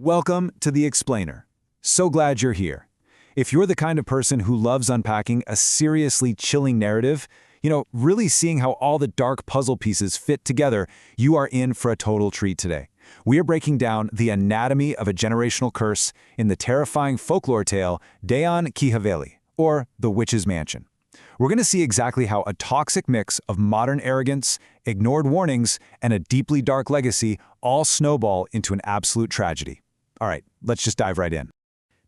Welcome to The Explainer. So glad you're here. If you're the kind of person who loves unpacking a seriously chilling narrative, really seeing how all the dark puzzle pieces fit together, you are in for a total treat today. We are breaking down the anatomy of a generational curse in the terrifying folklore tale Dayan Ki Haveli, or The Witch's Mansion. We're going to see exactly how a toxic mix of modern arrogance, ignored warnings, and a deeply dark legacy all snowball into an absolute tragedy. All right, let's just dive right in.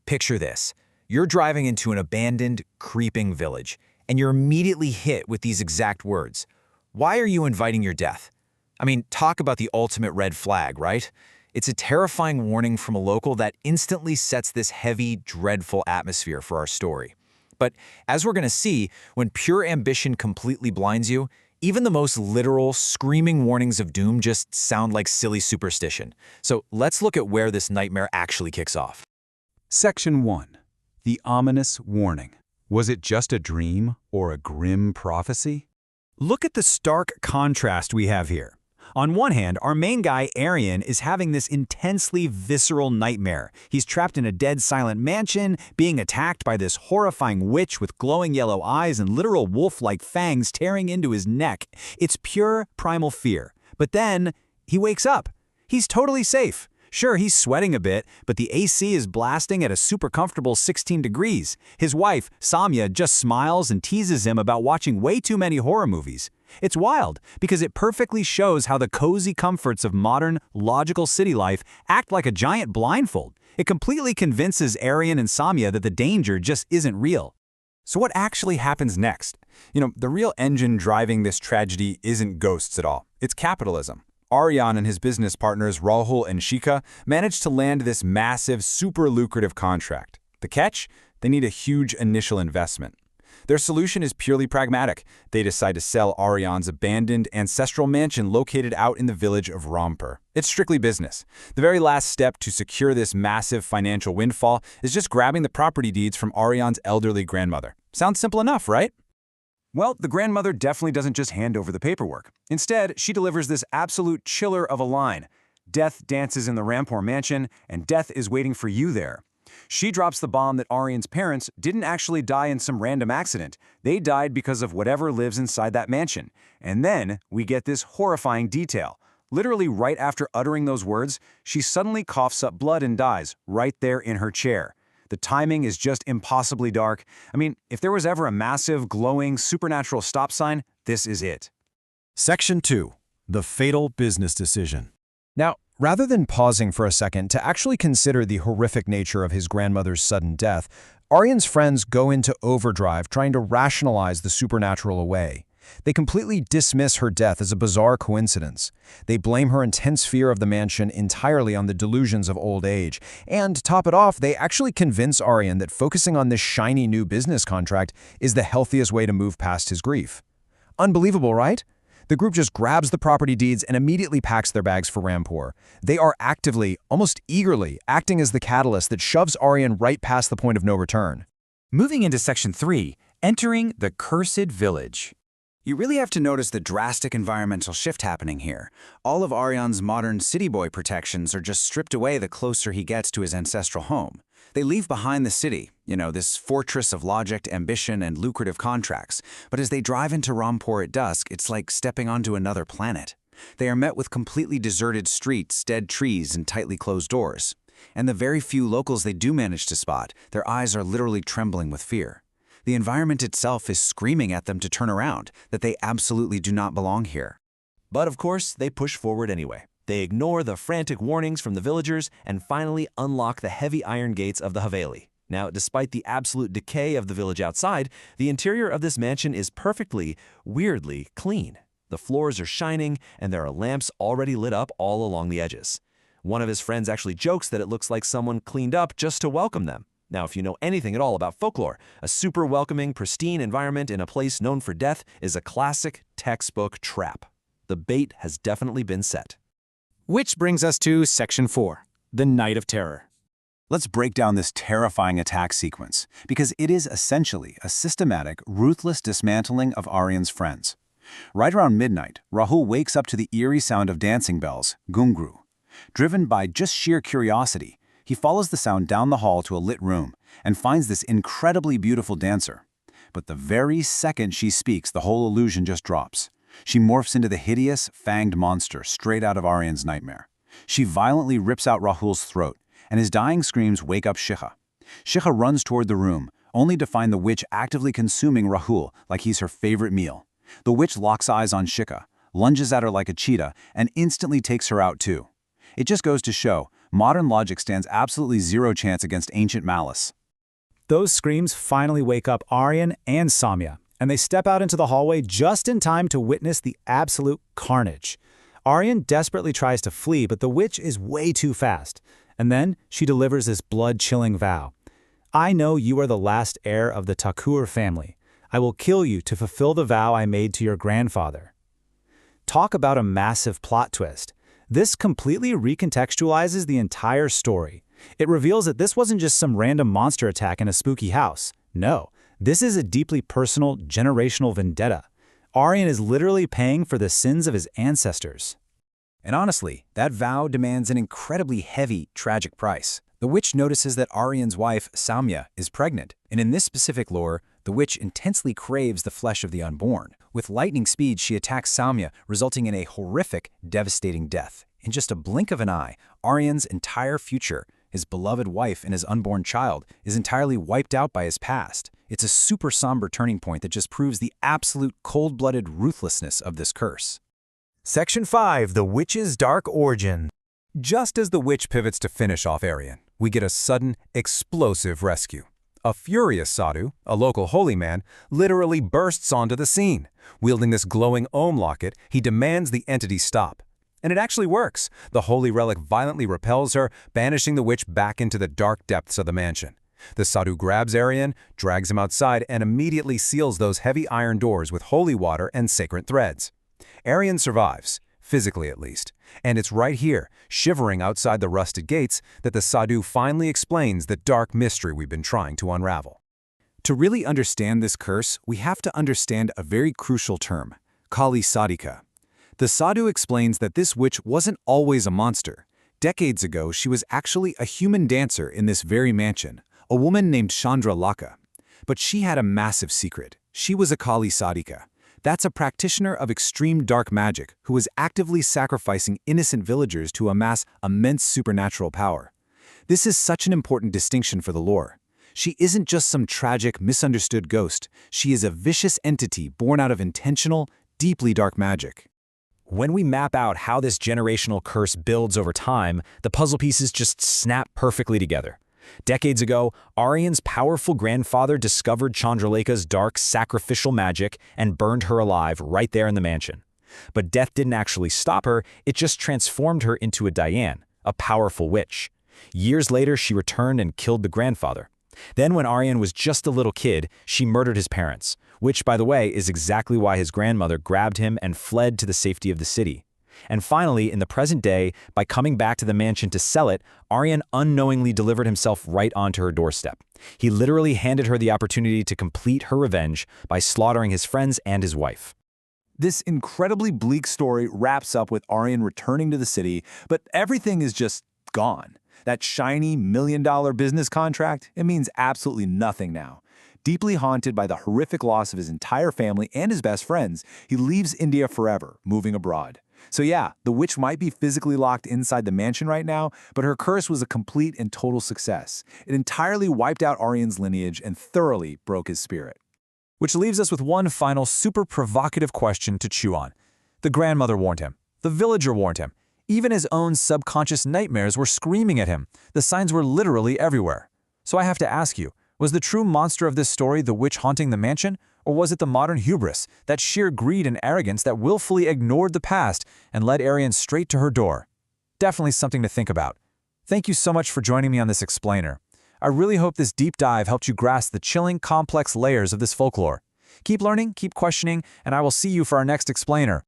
Picture this. You're driving into an abandoned, creeping village, and you're immediately hit with these exact words. Why are you inviting your death? I mean, talk about the ultimate red flag, right? It's a terrifying warning from a local that instantly sets this heavy, dreadful atmosphere for our story. But as we're going to see, when pure ambition completely blinds you, even the most literal, screaming warnings of doom just sound like silly superstition. So let's look at where this nightmare actually kicks off. Section 1. The ominous warning. Was it just a dream or a grim prophecy? Look at the stark contrast we have here. On one hand, our main guy, Arian, is having this intensely visceral nightmare. He's trapped in a dead, silent mansion, being attacked by this horrifying witch with glowing yellow eyes and literal wolf-like fangs tearing into his neck. It's pure, primal fear. But then, he wakes up. He's totally safe. Sure, he's sweating a bit, but the AC is blasting at a super comfortable 16 degrees. His wife, Samya, just smiles and teases him about watching way too many horror movies. It's wild, because it perfectly shows how the cozy comforts of modern, logical city life act like a giant blindfold. It completely convinces Arian and Samya that the danger just isn't real. So what actually happens next? The real engine driving this tragedy isn't ghosts at all. It's capitalism. Arian and his business partners Rahul and Shika managed to land this massive, super lucrative contract. The catch? They need a huge initial investment. Their solution is purely pragmatic. They decide to sell Arian's abandoned ancestral mansion located out in the village of Rampur. It's strictly business. The very last step to secure this massive financial windfall is just grabbing the property deeds from Arian's elderly grandmother. Sounds simple enough, right? Well, the grandmother definitely doesn't just hand over the paperwork. Instead, she delivers this absolute chiller of a line. Death dances in the Rampur mansion, and death is waiting for you there. She drops the bomb that Arian's parents didn't actually die in some random accident. They died because of whatever lives inside that mansion. And then we get this horrifying detail. Literally right after uttering those words, she suddenly coughs up blood and dies right there in her chair. The timing is just impossibly dark. I mean, if there was ever a massive, glowing, supernatural stop sign, this is it. Section 2. The fatal business decision. Now, rather than pausing for a second to actually consider the horrific nature of his grandmother's sudden death, Arian's friends go into overdrive trying to rationalize the supernatural away. They completely dismiss her death as a bizarre coincidence. They blame her intense fear of the mansion entirely on the delusions of old age. And to top it off, they actually convince Arian that focusing on this shiny new business contract is the healthiest way to move past his grief. Unbelievable, right? The group just grabs the property deeds and immediately packs their bags for Rampur. They are actively, almost eagerly, acting as the catalyst that shoves Arian right past the point of no return. Moving into Section 3, entering the Cursed Village. You really have to notice the drastic environmental shift happening here. All of Arian's modern city boy protections are just stripped away the closer he gets to his ancestral home. They leave behind the city, this fortress of logic, ambition, and lucrative contracts. But as they drive into Rampur at dusk, it's like stepping onto another planet. They are met with completely deserted streets, dead trees, and tightly closed doors. And the very few locals they do manage to spot, their eyes are literally trembling with fear. The environment itself is screaming at them to turn around, that they absolutely do not belong here. But of course, they push forward anyway. They ignore the frantic warnings from the villagers and finally unlock the heavy iron gates of the Haveli. Now, despite the absolute decay of the village outside, the interior of this mansion is perfectly, weirdly clean. The floors are shining, and there are lamps already lit up all along the edges. One of his friends actually jokes that it looks like someone cleaned up just to welcome them. Now, if you know anything at all about folklore, a super welcoming, pristine environment in a place known for death is a classic textbook trap. The bait has definitely been set. Which brings us to Section 4, the Night of Terror. Let's break down this terrifying attack sequence, because it is essentially a systematic, ruthless dismantling of Arian's friends. Right around midnight, Rahul wakes up to the eerie sound of dancing bells, gungru. Driven by just sheer curiosity, He follows the sound down the hall to a lit room and finds this incredibly beautiful dancer. But the very second she speaks, the whole illusion just drops. She morphs into the hideous, fanged monster straight out of Aryan's nightmare. She violently rips out Rahul's throat, and his dying screams wake up Shikha. Shikha runs toward the room, only to find the witch actively consuming Rahul like he's her favorite meal. The witch locks eyes on Shikha, lunges at her like a cheetah, and instantly takes her out too. It just goes to show, modern logic stands absolutely zero chance against ancient malice. Those screams finally wake up Aryan and Samya, and they step out into the hallway just in time to witness the absolute carnage. Aryan desperately tries to flee, but the witch is way too fast. And then she delivers this blood-chilling vow. I know you are the last heir of the Thakur family. I will kill you to fulfill the vow I made to your grandfather. Talk about a massive plot twist. This completely recontextualizes the entire story. It reveals that this wasn't just some random monster attack in a spooky house. No, this is a deeply personal, generational vendetta. Aryan is literally paying for the sins of his ancestors. And honestly, that vow demands an incredibly heavy, tragic price. The witch notices that Aryan's wife, Samya, is pregnant, and in this specific lore, the witch intensely craves the flesh of the unborn. With lightning speed, she attacks Samya, resulting in a horrific, devastating death. In just a blink of an eye, Aryan's entire future, his beloved wife and his unborn child, is entirely wiped out by his past. It's a super somber turning point that just proves the absolute cold-blooded ruthlessness of this curse. Section 5. The Witch's Dark Origin. Just as the witch pivots to finish off Aryan, we get a sudden, explosive rescue. A furious sadhu, a local holy man, literally bursts onto the scene. Wielding this glowing Om locket, he demands the entity stop. And it actually works. The holy relic violently repels her, banishing the witch back into the dark depths of the mansion. The sadhu grabs Aryan, drags him outside, and immediately seals those heavy iron doors with holy water and sacred threads. Aryan survives, physically at least, and it's right here, shivering outside the rusted gates, that the sadhu finally explains the dark mystery we've been trying to unravel. To really understand this curse, we have to understand a very crucial term, Kali Sadhika. The sadhu explains that this witch wasn't always a monster. Decades ago, she was actually a human dancer in this very mansion, a woman named Chandra Laka. But she had a massive secret. She was a Kali Sadhika. That's a practitioner of extreme dark magic who was actively sacrificing innocent villagers to amass immense supernatural power. This is such an important distinction for the lore. She isn't just some tragic, misunderstood ghost. She is a vicious entity born out of intentional, deeply dark magic. When we map out how this generational curse builds over time, the puzzle pieces just snap perfectly together. Decades ago, Aryan's powerful grandfather discovered Chandraleka's dark sacrificial magic and burned her alive right there in the mansion. But death didn't actually stop her, it just transformed her into a Diane, a powerful witch. Years later, she returned and killed the grandfather. Then when Aryan was just a little kid, she murdered his parents, which, by the way, is exactly why his grandmother grabbed him and fled to the safety of the city. And finally, in the present day, by coming back to the mansion to sell it, Aryan unknowingly delivered himself right onto her doorstep. He literally handed her the opportunity to complete her revenge by slaughtering his friends and his wife. This incredibly bleak story wraps up with Aryan returning to the city, but everything is just gone. That shiny million-dollar business contract, it means absolutely nothing now. Deeply haunted by the horrific loss of his entire family and his best friends, he leaves India forever, moving abroad. So yeah, the witch might be physically locked inside the mansion right now, but her curse was a complete and total success. It entirely wiped out Aryan's lineage and thoroughly broke his spirit. Which leaves us with one final super provocative question to chew on. The grandmother warned him. The villager warned him. Even his own subconscious nightmares were screaming at him. The signs were literally everywhere. So I have to ask you, was the true monster of this story the witch haunting the mansion? Or was it the modern hubris, that sheer greed and arrogance that willfully ignored the past and led Aryan straight to her door? Definitely something to think about. Thank you so much for joining me on this explainer. I really hope this deep dive helped you grasp the chilling, complex layers of this folklore. Keep learning, keep questioning, and I will see you for our next explainer.